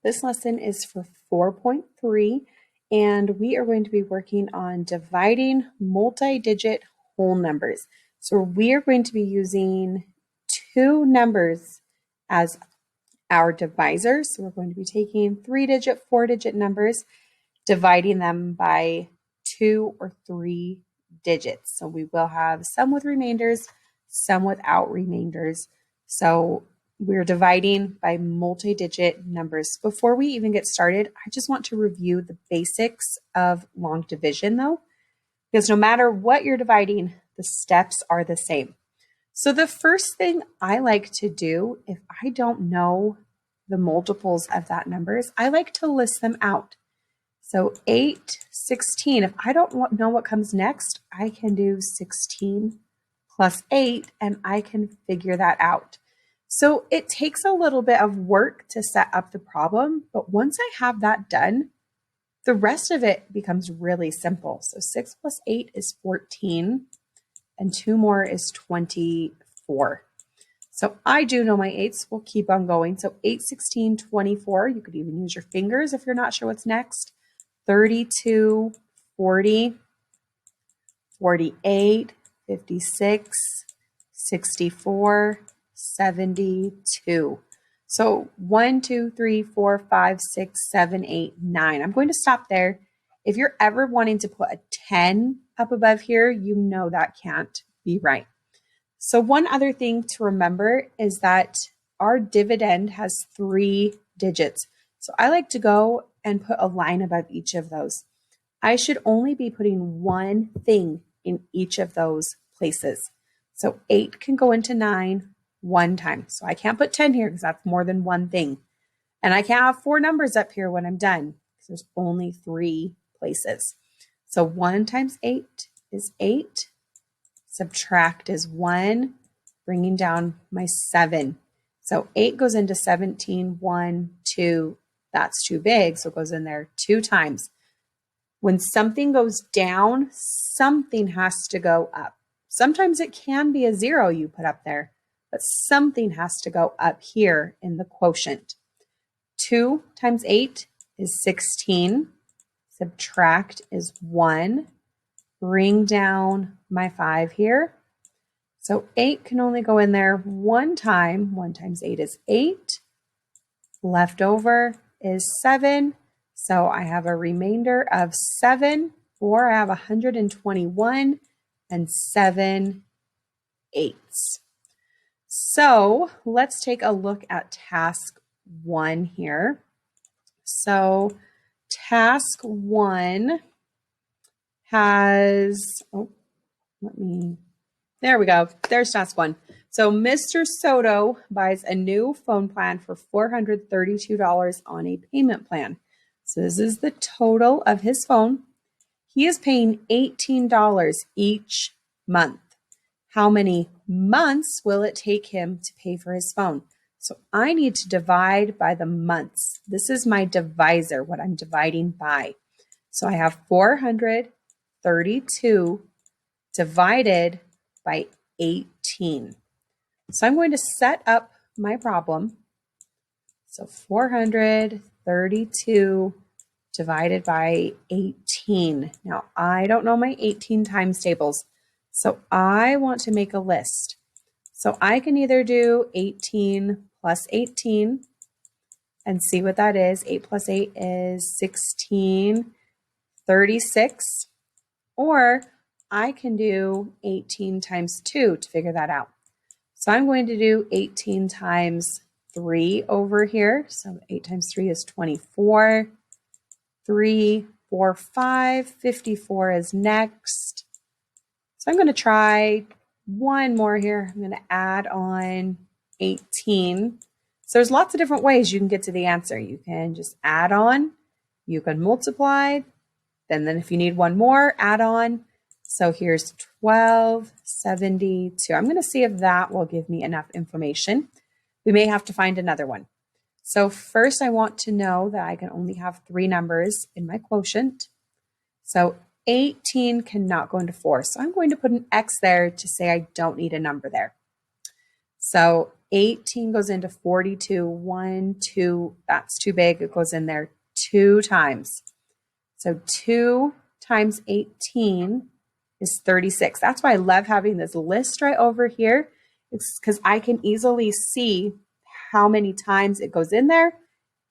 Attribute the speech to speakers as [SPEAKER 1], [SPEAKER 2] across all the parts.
[SPEAKER 1] This lesson is for 4.3, and we are going to be working on dividing multi-digit whole numbers. So we are going to be using two numbers as our divisors. So we're going to be taking 3-digit, 4-digit numbers, dividing them by 2 or 3 digits. So we will have some with remainders, some without remainders. So we're dividing by multi-digit numbers. Before we even get started, I just want to review the basics of long division though, because no matter what you're dividing, the steps are the same. So the first thing I like to do, if I don't know the multiples of that numbers, I like to list them out. So 8, 16, if I don't know what comes next, I can do 16 plus 8 and I can figure that out. So it takes a little bit of work to set up the problem, but once I have that done, the rest of it becomes really simple. So 6 plus 8 is 14 and 2 more is 24. So I do know my 8s. We'll keep on going. So 8, 16, 24. You could even use your fingers if you're not sure what's next. 32, 40, 48, 56, 64, 72. So 1, 2, 3, 4, 5, 6, 7, 8, 9. I'm going to stop there. If you're ever wanting to put a 10 up above here, you know that can't be right. So one other thing to remember is that our dividend has 3 digits. So I like to go and put a line above each of those. I should only be putting one thing in each of those places. So 8 can go into 9 one time. So I can't put 10 here because that's more than one thing. And I can't have 4 numbers up here when I'm done because there's only 3 places. So 1 times 8 is 8. Subtract is 1, bringing down my 7. So 8 goes into 17, 1, 2. That's too big, so it goes in there 2 times. When something goes down, something has to go up. Sometimes it can be a 0 you put up there, but something has to go up here in the quotient. 2 times 8 is 16. Subtract is 1. Bring down my 5 here. So 8 can only go in there one time. 1 times 8 is 8. Left over is 7. So I have a remainder of 7, or I have 121 and 7 eighths. So let's take a look at task 1 here. So task 1 has, there we go. There's task 1. So Mr. Soto buys a new phone plan for $432 on a payment plan. So this is the total of his phone. He is paying $18 each month. How many months will it take him to pay for his phone? So I need to divide by the months. This is my divisor, what I'm dividing by. So I have 432 divided by 18. So I'm going to set up my problem. So 432 divided by 18. Now, I don't know my 18 times tables, so I want to make a list. So I can either do 18 plus 18 and see what that is. 8 plus 8 is 16, 36, or I can do 18 times 2 to figure that out. So I'm going to do 18 times 3 over here. So 8 times 3 is 24. 3, 4, 5, 54 is next. So I'm going to try one more here. I'm going to add on 18. So there's lots of different ways you can get to the answer. You can just add on, you can multiply, then if you need one more, add on. So here's 1272. I'm going to see if that will give me enough information. We may have to find another one. So first I want to know that I can only have 3 numbers in my quotient. So 18 cannot go into 4. So I'm going to put an X there to say I don't need a number there. So 18 goes into 42. 1, 2, that's too big. It goes in there 2 times. So 2 times 18 is 36. That's why I love having this list right over here. It's because I can easily see how many times it goes in there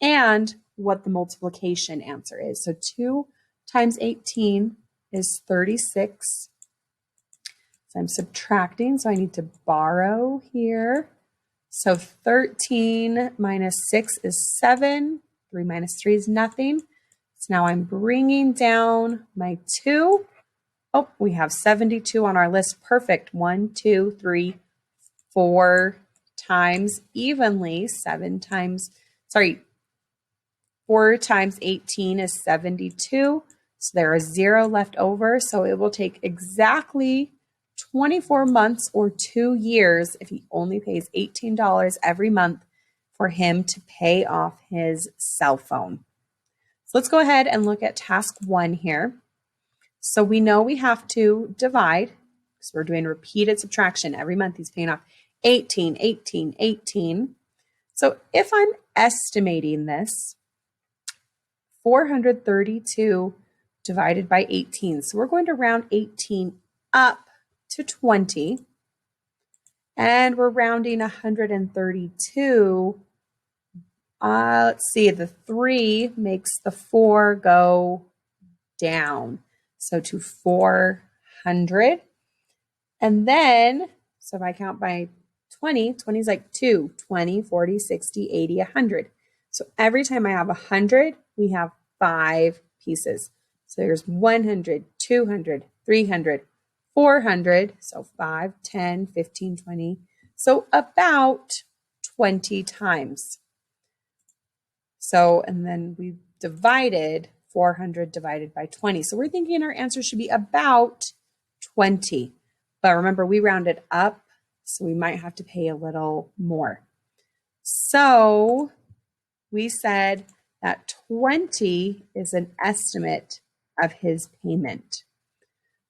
[SPEAKER 1] and what the multiplication answer is. So 2 times 18 is 36. So I'm subtracting, so I need to borrow here. So 13 minus 6 is 7. 3 minus 3 is nothing. So now I'm bringing down my 2. Oh, we have 72 on our list. Perfect. 1, 2, 3, 4 times evenly. 4 times 18 is 72. So there is 0 left over. So it will take exactly 24 months or 2 years if he only pays $18 every month for him to pay off his cell phone. So let's go ahead and look at task 1 here. So we know we have to divide, because we're doing repeated subtraction. Every month he's paying off 18, 18, 18. So if I'm estimating this, 432 divided by 18. So we're going to round 18 up to 20. And we're rounding 132. Let's see, the 3 makes the 4 go down. So to 400. And then, so if I count by 20, 20 is like 2, 20, 40, 60, 80, 100. So every time I have 100, we have 5 pieces. So there's 100, 200, 300, 400. So 5, 10, 15, 20. So about 20 times. So, and then we divided 400 divided by 20. So we're thinking our answer should be about 20. But remember, we rounded up, so we might have to pay a little more. So we said that 20 is an estimate of his payment.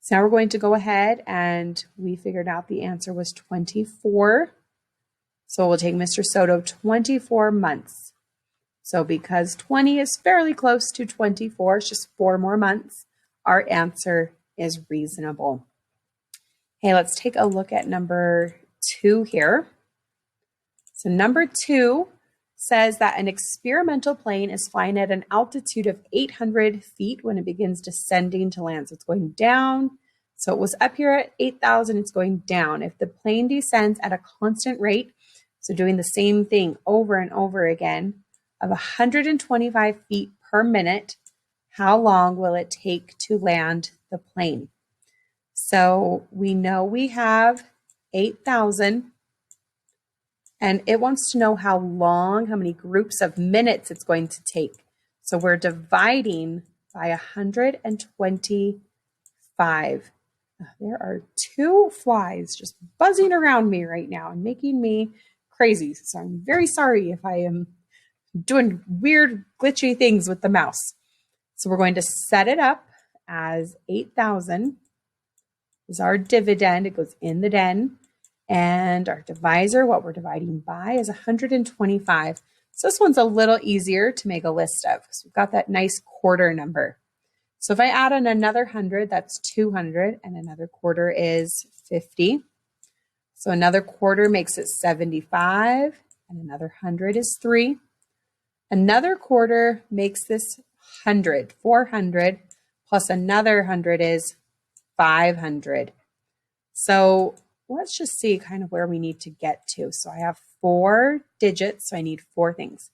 [SPEAKER 1] So now we're going to go ahead and we figured out the answer was 24. So we'll take Mr. Soto 24 months. So because 20 is fairly close to 24, it's just 4 more months, our answer is reasonable. Okay, let's take a look at number 2 here. So number 2 says that an experimental plane is flying at an altitude of 800 feet when it begins descending to land. So it's going down. So it was up here at 8,000, it's going down. If the plane descends at a constant rate, so doing the same thing over and over again, of 125 feet per minute, how long will it take to land the plane? So we know we have 8,000, and it wants to know how long, how many groups of minutes it's going to take. So we're dividing by 125. There are 2 flies just buzzing around me right now and making me crazy. So I'm very sorry if I am doing weird, glitchy things with the mouse. So we're going to set it up as 8,000 is our dividend. It goes in the den. And our divisor, what we're dividing by, is 125. So this one's a little easier to make a list of because we've got that nice quarter number. So if I add in another 100, that's 200, and another quarter is 50. So another quarter makes it 75, and another 100 is 3. Another quarter makes this 100, 400, plus another 100 is 500. So let's just see kind of where we need to get to. So I have 4 digits, so I need 4 things.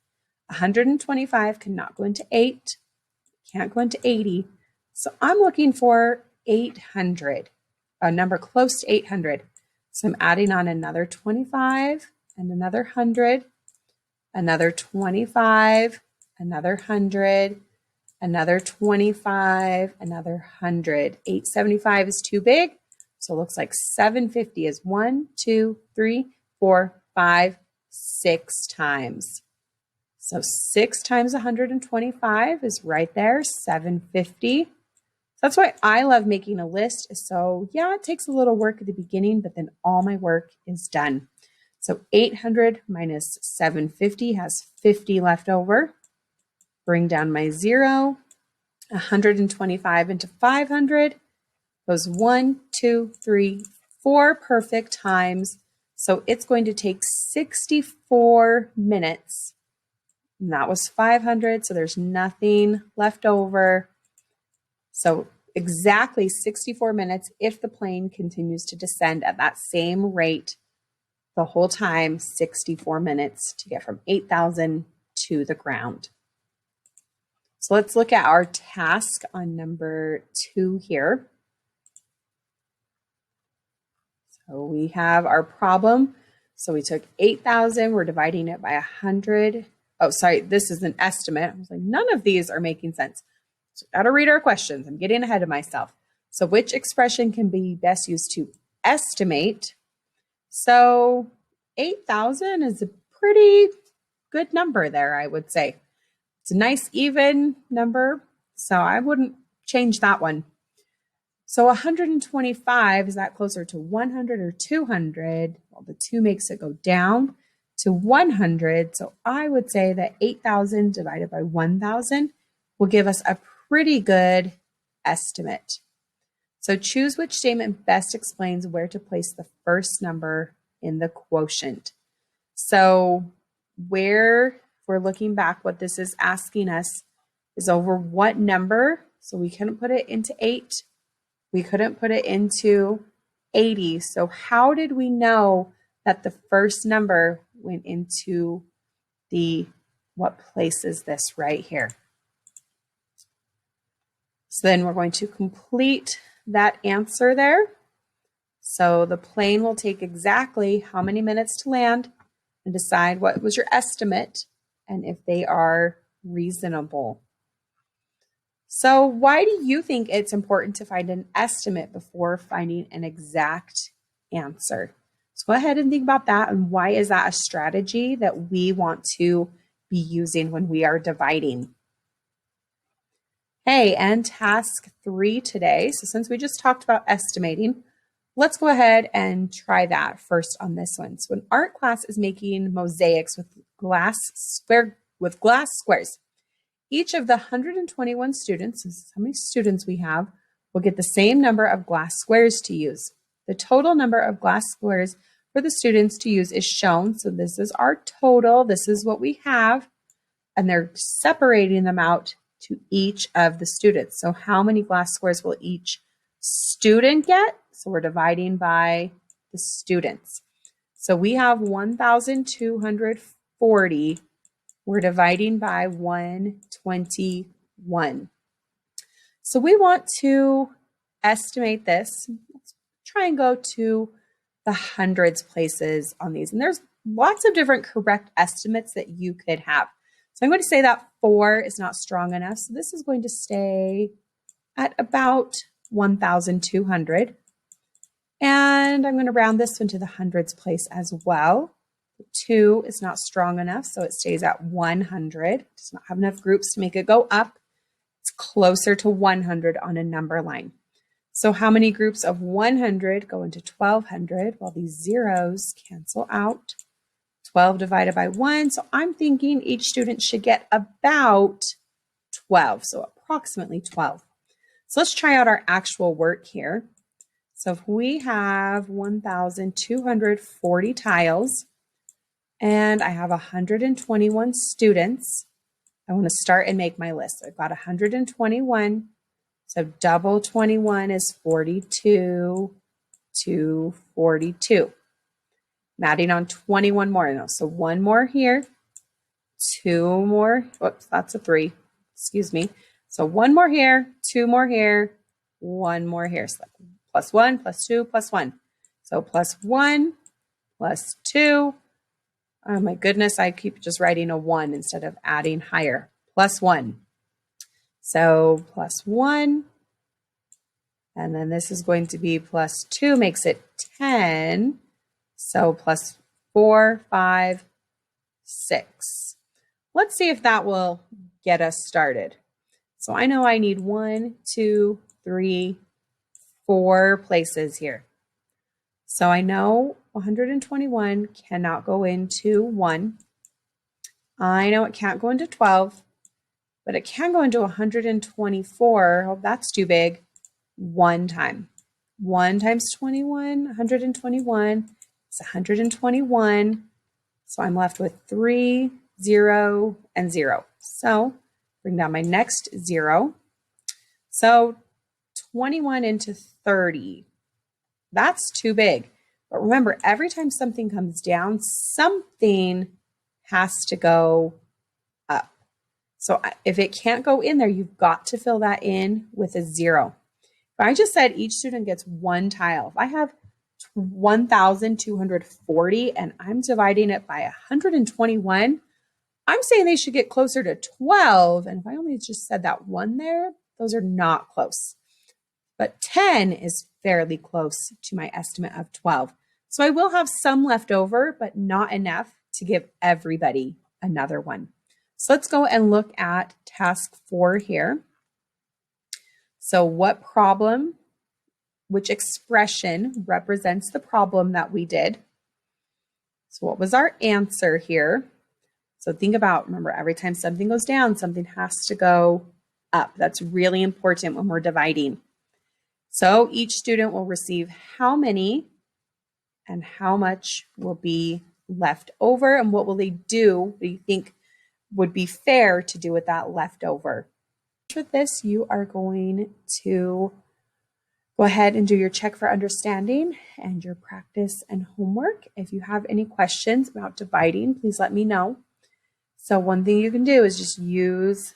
[SPEAKER 1] 125 cannot go into 8, can't go into 80. So I'm looking for 800, a number close to 800. So I'm adding on another 25 and another 100, another 25, another 100, another 25, another 100. 875 is too big. So it looks like 750 is 1, 2, 3, 4, 5, 6 times. So 6 times 125 is right there, 750. That's why I love making a list. So yeah, it takes a little work at the beginning, but then all my work is done. So 800 minus 750 has 50 left over. Bring down my 0. 125 into 500 goes 1, 2, 3, 4 perfect times. So it's going to take 64 minutes. And that was 500, so there's nothing left over. So exactly 64 minutes if the plane continues to descend at that same rate the whole time, 64 minutes to get from 8,000 to the ground. So let's look at our task on number 2 here. So we have our problem. So we took 8,000, we're dividing it by 100. Oh, sorry, this is an estimate. I was like, none of these are making sense. So got to read our questions. I'm getting ahead of myself. So which expression can be best used to estimate? So 8,000 is a pretty good number there, I would say. It's a nice even number, so I wouldn't change that one. So 125, is that closer to 100 or 200? Well, the 2 makes it go down to 100. So I would say that 8,000 divided by 1,000 will give us a pretty good estimate. So choose which statement best explains where to place the first number in the quotient. So where we're looking back, what this is asking us is over what number. So we couldn't put it into 8. We couldn't put it into 80. So how did we know that the first number went into what place is this right here? So then we're going to complete that answer there. So the plane will take exactly how many minutes to land and decide what was your estimate and if they are reasonable. So why do you think it's important to find an estimate before finding an exact answer? So go ahead and think about that, and why is that a strategy that we want to be using when we are dividing? Hey, and task 3 today. So since we just talked about estimating, let's go ahead and try that first on this one. So an art class is making mosaics with glass squares. Each of the 121 students, this is how many students we have, will get the same number of glass squares to use. The total number of glass squares for the students to use is shown. So this is our total. This is what we have. And they're separating them out to each of the students. So how many glass squares will each student get? So we're dividing by the students. So we have 1,240. We're dividing by 121. So we want to estimate this. Let's try and go to the hundreds places on these. And there's lots of different correct estimates that you could have. So I'm going to say that 4 is not strong enough. So this is going to stay at about 1,200. And I'm going to round this one to the hundreds place as well. 2 is not strong enough, so it stays at 100. It does not have enough groups to make it go up. It's closer to 100 on a number line. So how many groups of 100 go into 1,200? Well, these zeros cancel out. 12 divided by 1. So I'm thinking each student should get about 12, so approximately 12. So let's try out our actual work here. So if we have 1,240 tiles, and I have 121 students, I want to start and make my list. So I've got 121. So double 21 is 42 to 42. I'm adding on 21 more now. So 1 more here, 2 more. Whoops, that's a 3. Excuse me. So 1 more here, 2 more here, 1 more here. So plus 1, plus 2, plus 1. So plus 1, plus 2. Oh my goodness, I keep just writing a 1 instead of adding higher. Plus 1. So plus 1. And then this is going to be plus 2, makes it 10. So plus 4, 5, 6. Let's see if that will get us started. So I know I need 1, 2, 3, 4 places here. So I know 121 cannot go into 1. I know it can't go into 12, but it can go into 124. Oh, that's too big. One time. 1 times 21, 121. It's 121. So I'm left with 3, 0, and 0. So bring down my next 0. So 21 into 30. That's too big. But remember, every time something comes down, something has to go up. So if it can't go in there, you've got to fill that in with a 0. If I just said each student gets 1 tile, if I have 1,240 and I'm dividing it by 121, I'm saying they should get closer to 12. And if I only just said that 1 there, those are not close. But 10 is fairly close to my estimate of 12. So I will have some left over, but not enough to give everybody another one. So let's go and look at task 4 here. So what problem, which expression represents the problem that we did? So what was our answer here? So think about, remember, every time something goes down, something has to go up. That's really important when we're dividing. So each student will receive how many and how much will be left over, and what will they do? What do you think would be fair to do with that leftover? For this, you are going to go ahead and do your check for understanding and your practice and homework. If you have any questions about dividing, please let me know. So one thing you can do is just use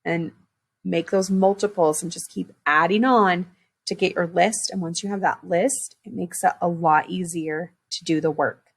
[SPEAKER 1] and make those multiples and just keep adding on to get your list. And once you have that list, it makes it a lot easier to do the work.